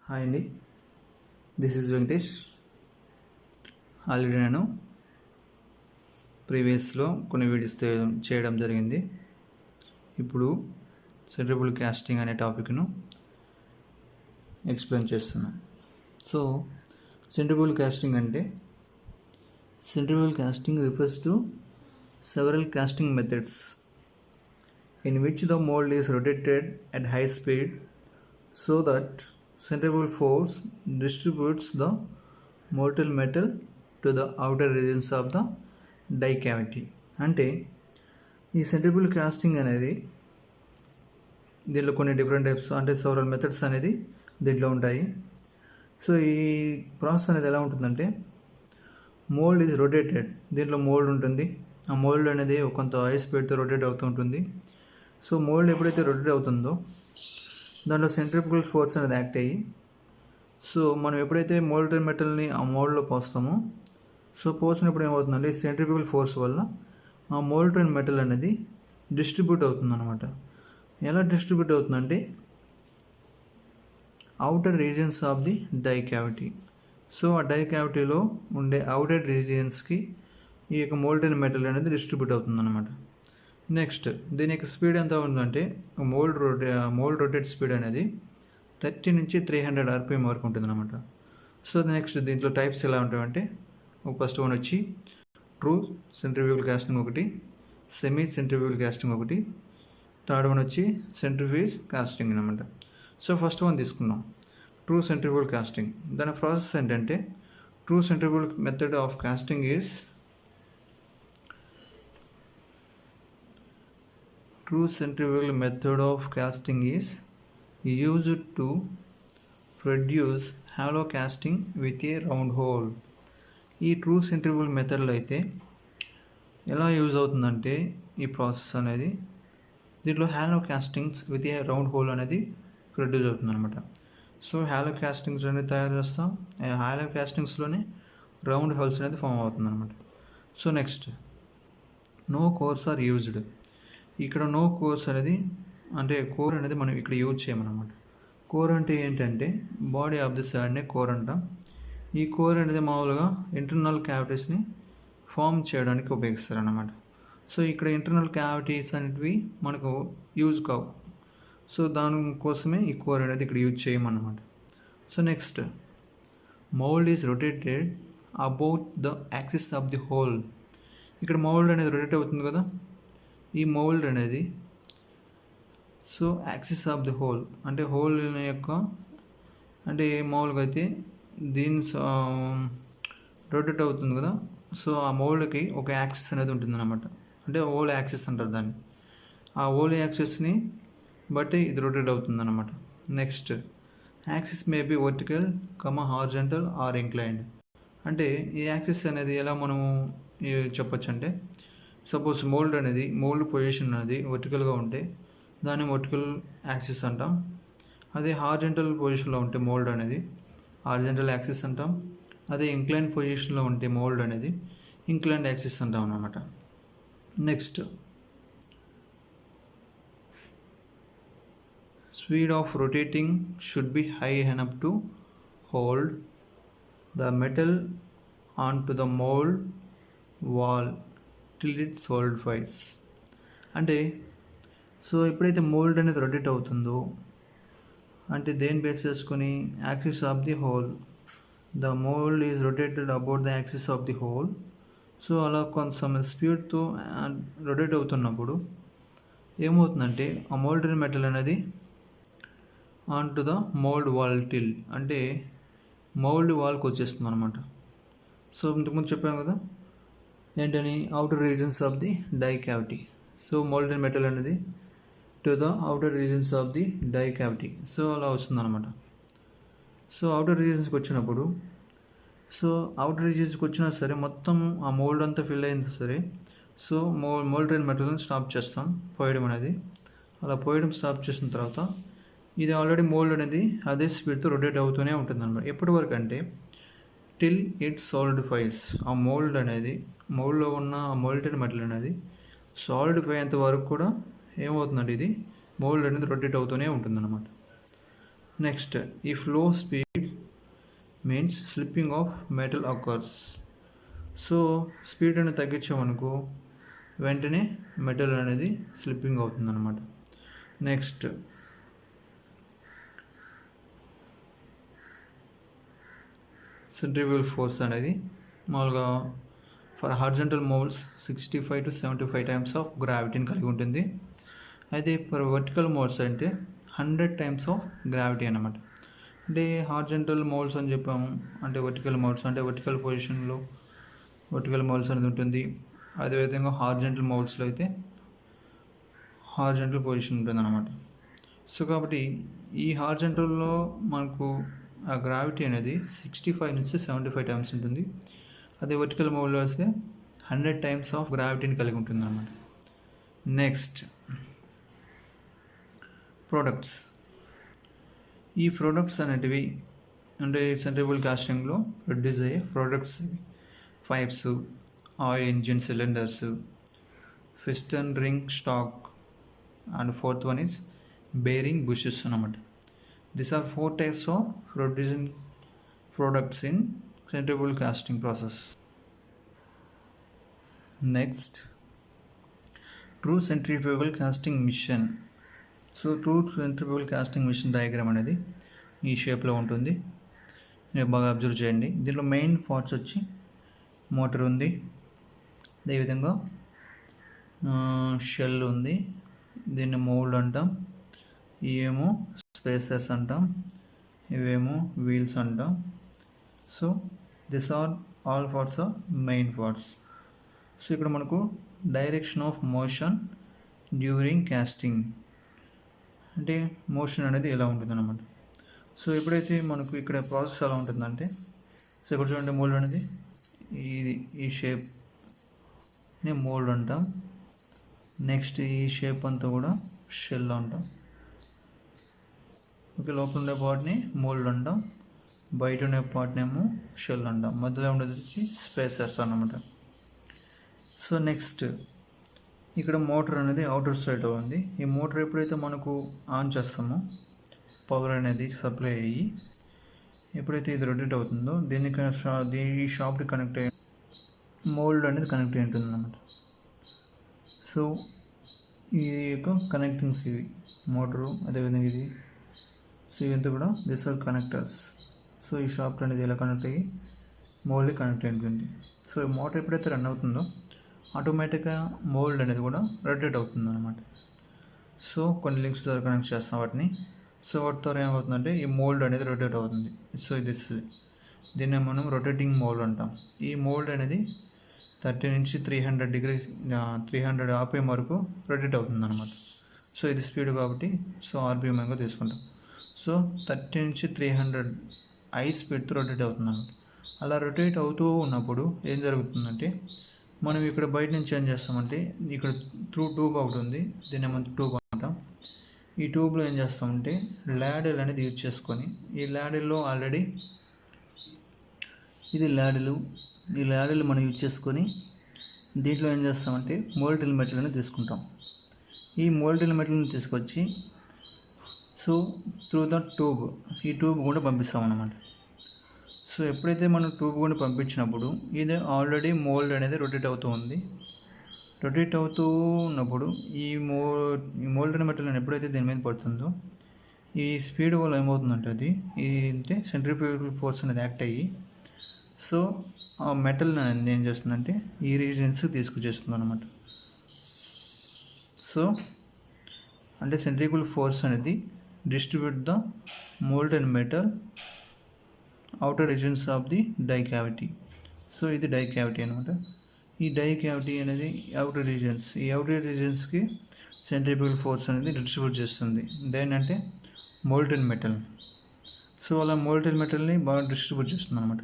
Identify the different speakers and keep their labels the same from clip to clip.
Speaker 1: Hi అండి, this is Venkatesh. Already నేను ప్రీవియస్లో కొన్ని వీడియోస్ చేయడం జరిగింది. ఇప్పుడు సెంట్రిఫ్యూగల్ కాస్టింగ్ అనే టాపిక్ను ఎక్స్ప్లెయిన్ చేస్తున్నాను. సో సెంట్రిఫ్యూగల్ కాస్టింగ్ అంటే centrifugal casting refers to several casting methods in which the mold is rotated at high speed so that centrifugal force distributes the molten metal to the outer regions of the die cavity. అంటే ఈ centrifugal casting అనేది దీంట్లో కొన్ని different types అంటే several methods అనేది దీంట్లో ఉంటాయి. So ఈ ప్రాసెస్ అనేది ఎలా ఉంటుందంటే మోల్డ్ ఈజ్ రొటేటెడ్, దీంట్లో మోల్డ్ ఉంటుంది. ఆ మోల్డ్ అనేది కొంత హై స్పీడ్తో రొటేట్ అవుతూ ఉంటుంది. సో మోల్డ్ ఎప్పుడైతే రొటేట్ అవుతుందో దాంట్లో సెంట్రిఫ్యూగల్ ఫోర్స్ అనేది యాక్ట్ అయ్యి, సో మనం ఎప్పుడైతే మోల్టెడ్ మెటల్ని ఆ మోల్డ్లో పోస్తామో, సో పోసినప్పుడు ఏమవుతుందంటే సెంట్రిఫ్యూగల్ ఫోర్స్ వల్ల ఆ మోల్టెడ్ మెటల్ అనేది డిస్ట్రిబ్యూట్ అవుతుందన్నమాట. ఎలా డిస్ట్రిబ్యూట్ అవుతుందంటే outer regions of the die cavity. So ఆ డై క్యావిటీలో ఉండే అవుటర్ రీజియన్స్కి ఈ యొక్క మోల్టెడ్ మెటల్ అనేది డిస్ట్రిబ్యూట్ అవుతుందన్నమాట. నెక్స్ట్ దీని యొక్క స్పీడ్ ఎంత ఉందంటే మోల్డ్ రొటేట్ స్పీడ్ అనేది 30 నుంచి 300 RPM వరకు ఉంటుంది అనమాట. సో నెక్స్ట్ దీంట్లో టైప్స్ ఎలా ఉంటాయంటే ఫస్ట్ వన్ వచ్చి ట్రూ సెంట్రిఫ్యూగల్ కాస్టింగ్ ఒకటి, సెమీ సెంట్రిఫ్యూగల్ కాస్టింగ్ ఒకటి, థర్డ్ వన్ వచ్చి సెంట్రిఫ్యూజ్ కాస్టింగ్ అనమాట. సో ఫస్ట్ వన్ తీసుకున్నాం ట్రూ సెంట్రిఫ్యూగల్ కాస్టింగ్. దాని ప్రాసెస్ ఏంటంటే true centrifugal method of casting is True centrifugal method of casting is used to produce hollow casting with a round hole. ఈ true centrifugal మెథడ్లో అయితే ఎలా use అవుతుందంటే ఈ process అనేది దీంట్లో hollow castings with a round hole అనేది produce అవుతుంది అనమాట. సో హాలో కాస్టింగ్స్ అనేది తయారు చేస్తాం, హాలో కాస్టింగ్స్లోనే రౌండ్ హోల్స్ అనేది ఫామ్ అవుతుంది అనమాట. So next no cores are used. ఇక్కడ నో కోర్స్ అనేది అంటే కోర్ అనేది మనం ఇక్కడ యూజ్ చేయమన్నమాట. కోర్ అంటే ఏంటంటే బాడీ ఆఫ్ ది సైడ్నే కోర్ అంటాం. ఈ కోర్ అనేది మామూలుగా ఇంటర్నల్ క్యావిటీస్ని ఫామ్ చేయడానికి ఉపయోగిస్తారు అన్నమాట. సో ఇక్కడ ఇంటర్నల్ క్యావిటీస్ అనేటివి మనకు యూజ్ కావు. సో దానికోసమే ఈ కోర్ అనేది ఇక్కడ use చేయమన్నమాట. So next mould is rotated about the axis of the whole. ఇక్కడ మౌల్డ్ అనేది రొటేట్ అవుతుంది కదా, ఈ మౌల్డ్ అనేది so axis of the whole అంటే హోల్ యొక్క అంటే మామూలుగా అయితే దీని రొటేట్ అవుతుంది కదా, సో ఆ మౌల్డ్కి ఒక యాక్సిస్ అనేది ఉంటుంది అన్నమాట. అంటే హోల్ యాక్సిస్ అంటారు దాన్ని. ఆ హోల్ యాక్సిస్ని బట్టి ఇది రొటేట్ అవుతుంది అన్నమాట. Next axis may be vertical horizontal or inclined. అంటే ఈ యాక్సిస్ అనేది ఎలా మనము చెప్పొచ్చు అంటే సపోజ్ మోల్డ్ పొజిషన్ అనేది వర్టికల్గా ఉంటే దాన్ని వర్టికల్ యాక్సిస్ అంటాం. అదే హారిజాంటల్ పొజిషన్లో ఉంటే మోల్డ్ అనేది హారిజాంటల్ యాక్సిస్ అంటాం. అదే ఇంక్లైన్ పొజిషన్లో ఉంటే మోల్డ్ అనేది ఇంక్లైన్డ్ యాక్సిస్ అంటాం అన్నమాట. Next speed of rotating should be high enough to hold the metal on to the mould wall till it solidifies. అంటే సో ఎప్పుడైతే మోల్డ్ అనేది రొటేట్ అవుతుందో అంటే దేని బేస్ చేసుకొని axis of the whole, the mould is rotated about the axis of the whole. So అలా కొంత స్పీడ్తో రొటేట్ అవుతున్నప్పుడు ఏమవుతుందంటే ఆ మోల్టెడ్ మెటల్ అనేది on to the mould wall till అంటే మోల్డ్ వాల్కి వచ్చేస్తుంది అనమాట. సో ఇంతకుముందు చెప్పాను కదా ఏంటని outer regions of the die cavity. So molten metal అనేది to the outer regions of the die cavity. So అలా వస్తుంది అనమాట. సో అవుటర్ రీజన్స్కి వచ్చినప్పుడు సో అవుటర్ రీజన్స్కి వచ్చినా సరే మొత్తం ఆ మోల్డ్ అంతా ఫిల్ అయింది సరే, సో మోల్టెడ్ మెటల్ని స్టాప్ చేస్తాం పోయడం అనేది. అలా పోయడం స్టాప్ చేసిన తర్వాత ఇది ఆల్రెడీ మోల్డ్ అనేది అదే స్పీడ్తో రొటేట్ అవుతూనే ఉంటుంది అనమాట. ఎప్పటి వరకు అంటే టిల్ ఇట్ సాలిడిఫైస్. ఆ మోల్డ్లో ఉన్న ఆ మోల్టెడ్ మెటల్ అనేది సాలిడిఫై అయ్యేంత వరకు కూడా ఏమవుతుందంటే ఇది మోల్డ్ అనేది రొటేట్ అవుతూనే ఉంటుంది అనమాట. Next, if low speed means slipping of metal occurs. So speed అనేది తగ్గించామనుకో వెంటనే మెటల్ అనేది స్లిప్పింగ్ అవుతుంది అనమాట. నెక్స్ట్ సెంట్రిఫ్యూగల్ ఫోర్స్ అనేది మామూలుగా for horizontal moulds 65 to 75 times of గ్రావిటీని కలిగి ఉంటుంది. అయితే ఫర్ వర్టికల్ మోల్స్ అంటే 100 టైమ్స్ ఆఫ్ గ్రావిటీ అనమాట. అంటే హార్జెంటల్ మోల్స్ అని చెప్పాము అంటే వర్టికల్ మోల్స్ అంటే వర్టికల్ పొజిషన్లో వర్టికల్ మోల్స్ అనేది ఉంటుంది. అదేవిధంగా హార్జెంటల్ మోల్స్లో అయితే హార్జెంటల్ పొజిషన్ ఉంటుంది అనమాట. సో కాబట్టి ఈ హార్జెంటల్లో మనకు ఆ గ్రావిటీ అనేది 65 నుంచి 75 టైమ్స్ ఉంటుంది. అదే వర్టికల్ మోడ్లో వస్తే 100 టైమ్స్ ఆఫ్ గ్రావిటీని కలిగి ఉంటుంది అన్నమాట. Next products. ఈ ప్రొడక్ట్స్ అనేటివి అంటే సెంట్రిఫ్యూగల్ కాస్టింగ్లో ప్రొడ్యూస్ అయ్యే products pipes, oil engine cylinders, piston ring stock and fourth one is bearing bushes అన్నమాట. These are 4 types of producing products in centrifugal casting process. Next, true centrifugal casting mission. So true centrifugal casting machine diagram అనేది ఈ షేప్లో ఉంటుంది. మీరు బాగా observe చేయండి. దీంట్లో main parts వచ్చి మోటార్ ఉంది, అదేవిధంగా షెల్ ఉంది, దీన్ని మోల్డ్ అంటాం, ఇవేమో స్పేసర్స్ అంటాం, ఇవేమో వీల్స్ అంటాం. So this are all parts are main parts. So ఇక్కడ మనకు direction of motion during casting అంటే మోషన్ అనేది ఎలా ఉంటుంది అన్నమాట. సో ఎప్పుడైతే మనకు ఇక్కడ ప్రాసెస్ ఎలా ఉంటుందంటే, సో ఇక్కడ చూడండి మోల్డ్ అనేది ఈ షేప్ని మోల్డ్ అంటాం. నెక్స్ట్ ఈ షేప్ అంతా కూడా షెల్ అంటాం. ఓకే, లోపల ఉండే పార్ట్ని మోల్డ్ అంటాం, బయట ఉండే పార్ట్ని ఏమో షెల్ అంటాం, మధ్యలో ఉండేది వచ్చి స్పేసర్స్ అన్నమాట. సో నెక్స్ట్ ఇక్కడ మోటార్ అనేది అవుటర్ సైడ్లో ఉంది. ఈ మోటార్ ఎప్పుడైతే మనకు ఆన్ చేస్తామో పవర్ అనేది సప్లై అయ్యి ఎప్పుడైతే ఇది రొటేట్ అవుతుందో దీనికి ఈ షాప్కి కనెక్ట్ అయ్యి మోల్డ్ అనేది కనెక్ట్ అయి ఉంటుంది అన్నమాట. సో ఈ యొక్క కనెక్టింగ్స్ ఇవి మోటరు, అదేవిధంగా ఇది. సో ఇవంతా కూడా దిస్ ఆర్ కనెక్టర్స్. సో ఈ షాఫ్ట్ అనేది ఇలా కనెక్ట్ అయ్యి మోల్డ్ కనెక్ట్ అయి ఉంటుంది. సో మోటార్ ఎప్పుడైతే రన్ అవుతుందో ఆటోమేటిక్గా మోల్డ్ అనేది కూడా రొటేట్ అవుతుంది అనమాట. సో కొన్ని లింక్స్ ద్వారా కనెక్ట్ చేస్తాం వాటిని. సో వాటి ద్వారా ఏమవుతుందంటే ఈ మోల్డ్ అనేది రొటేట్ అవుతుంది. సో దీన్ని మనం రొటేటింగ్ మోల్డ్ అంటాం. ఈ మోల్డ్ అనేది 30 నుంచి 300 డిగ్రీ 300 ఆర్పిఎం వరకు రొటేట్ అవుతుంది అనమాట. సో ఇది స్పీడ్ కాబట్టి సో ఆర్పిఎంగా తీసుకుంటాం. సో 30 నుంచి 300 హై స్పీడ్తో రొటేట్ అవుతుంది అనమాట. అలా రొటేట్ అవుతూ ఉన్నప్పుడు ఏం జరుగుతుందంటే మనం ఇక్కడ బయట నుంచి ఏం చేస్తామంటే ఇక్కడ ట్యూబ్ ఒకటి ఉంది, దీన్ని మనం ట్యూబ్ అంటాం. ఈ ట్యూబ్లో ఏం చేస్తామంటే ల్యాడల్ అనేది యూజ్ చేసుకొని ఈ ల్యాడల్లో ఆల్రెడీ ఇది ఈ ల్యాడల్ మనం యూజ్ చేసుకొని దీంట్లో ఏం చేస్తామంటే మోల్టెల్ మెటల్ అనేది తీసుకుంటాం. ఈ మోల్టెల్ మెటల్ని తీసుకొచ్చి సో త్రూ ద ట్యూబ్ ఈ ట్యూబ్ కూడా పంపిస్తాం అన్నమాట. సో ఎప్పుడైతే మనం ట్యూబ్ కూడా పంపించినప్పుడు ఇది ఆల్రెడీ మోల్డ్ అనేది రొటేట్ అవుతూ ఉంది. రొటేట్ అవుతూ ఉన్నప్పుడు ఈ మోల్డెడ్ మెటల్ ఎప్పుడైతే దీని మీద పడుతుందో ఈ స్పీడ్ వల్ల ఏమవుతుందంటే అది అంటే సెంట్రిఫ్యూగల్ ఫోర్స్ అనేది యాక్ట్ అయ్యి సో ఆ మెటల్ అనేది ఏం చేస్తుందంటే ఈ రీజన్స్ తీసుకొచ్చేస్తుంది అనమాట. సో అంటే సెంట్రిఫ్యూగల్ ఫోర్స్ అనేది distribute the molten metal outer regions of the die cavity. So ఇది డై క్యావిటీ అనమాట. ఈ డై క్యావిటీ అనేది అవుటర్ రీజన్స్, ఈ అవుటర్ రీజన్స్కి సెంట్రిఫ్యూగల్ ఫోర్స్ అనేది డిస్ట్రిబ్యూట్ చేస్తుంది. దేనంటే మోల్టెన్ మెటల్. సో అలా మోల్టెన్ మెటల్ని బాగా డిస్ట్రిబ్యూట్ చేస్తుంది అనమాట.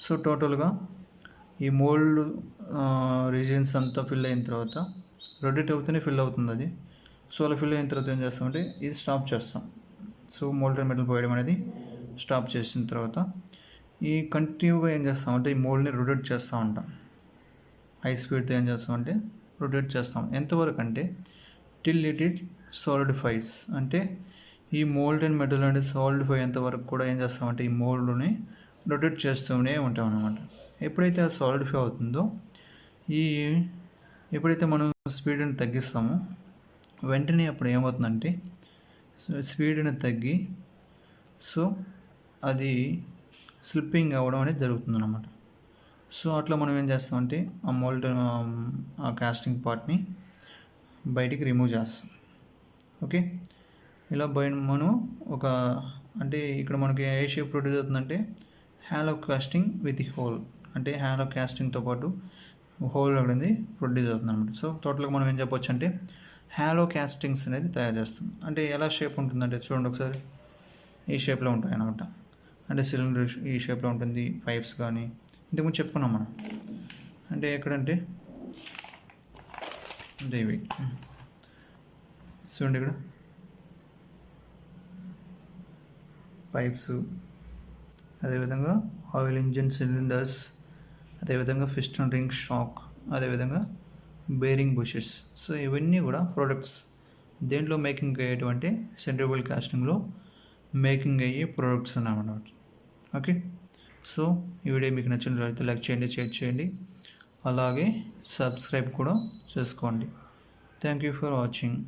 Speaker 1: సో టోటల్గా ఈ మోల్డ్ రీజన్స్ అంతా ఫిల్ అయిన తర్వాత రొటేట్ అవుతూనే ఫిల్ అవుతుంది అది. సో అలా ఫిల్ అయిన తర్వాత ఏం చేస్తామంటే ఇది స్టాప్ చేస్తాం. సో మోల్టెన్ మెటల్ పోయడం అనేది స్టాప్ చేసిన తర్వాత ఈ కంటిన్యూగా ఏం చేస్తామంటే ఈ మోల్డ్ని రొటేట్ చేస్తూ ఉంటాం. హై స్పీడ్తో ఏం చేస్తామంటే రొటేట్ చేస్తాం. ఎంతవరకు అంటే టిల్ ఇట్ సాలిడిఫైస్, అంటే ఈ మోల్డెన్ మెటల్ అనేది సాలిడిఫై అయ్యేంత వరకు కూడా ఏం చేస్తామంటే ఈ మోల్డ్ని రొటేట్ చేస్తూనే ఉంటాం అన్నమాట. ఎప్పుడైతే అది సాలిడిఫై అవుతుందో ఈ ఎప్పుడైతే మనం స్పీడ్ని తగ్గిస్తామో వెంటనే అప్పుడు ఏమవుతుందంటే స్పీడ్ని తగ్గి సో అది స్లిప్పింగ్ అవ్వడం అనేది జరుగుతుంది అన్నమాట. సో అట్లా మనం ఏం చేస్తామంటే ఆ మోల్డెన్ ఆ కాస్టింగ్ పార్ట్ని బయటికి రిమూవ్ చేస్తాం. ఓకే, ఇలా మనం ఒక అంటే ఇక్కడ మనకి ఏ షేప్ ప్రొడ్యూస్ అవుతుందంటే హాలో కాస్టింగ్ విత్ హోల్, అంటే హాలో కాస్టింగ్తో పాటు హోల్ అనేది ప్రొడ్యూస్ అవుతుంది అనమాట. సో టోటల్గా మనం ఏం చెప్పొచ్చు అంటే హాలో కాస్టింగ్స్ అనేది తయారు చేస్తాం. అంటే ఎలా షేప్ ఉంటుందంటే చూడండి ఒకసారి, ఈ షేప్లో ఉంటాయి అన్నమాట. అంటే సిలిండర్ ఈ షేప్లో ఉంటుంది, పైప్స్ కానీ ఇంతకుముందు చెప్పుకున్నాం మనం. అంటే ఎక్కడంటే అంటే ఇవి చూడండి ఇక్కడ పైప్స్, అదేవిధంగా ఆయిల్ ఇంజిన్ సిలిండర్స్, అదేవిధంగా పిస్టన్ రింగ్ షాక్, అదేవిధంగా బేరింగ్ బుషెస్. సో ఇవన్నీ కూడా ప్రోడక్ట్స్ దేంట్లో మేకింగ్ అయ్యేటువంటి సెంట్రిఫ్యూగల్ కాస్టింగ్లో మేకింగ్ అయ్యే ప్రోడక్ట్స్ అన్నమాట. ఓకే, సో ఈ వీడియో మీకు నచ్చినట్లయితే లైక్ చేయండి, షేర్ చేయండి, అలాగే సబ్స్క్రైబ్ కూడా చేసుకోండి. Thank you for watching.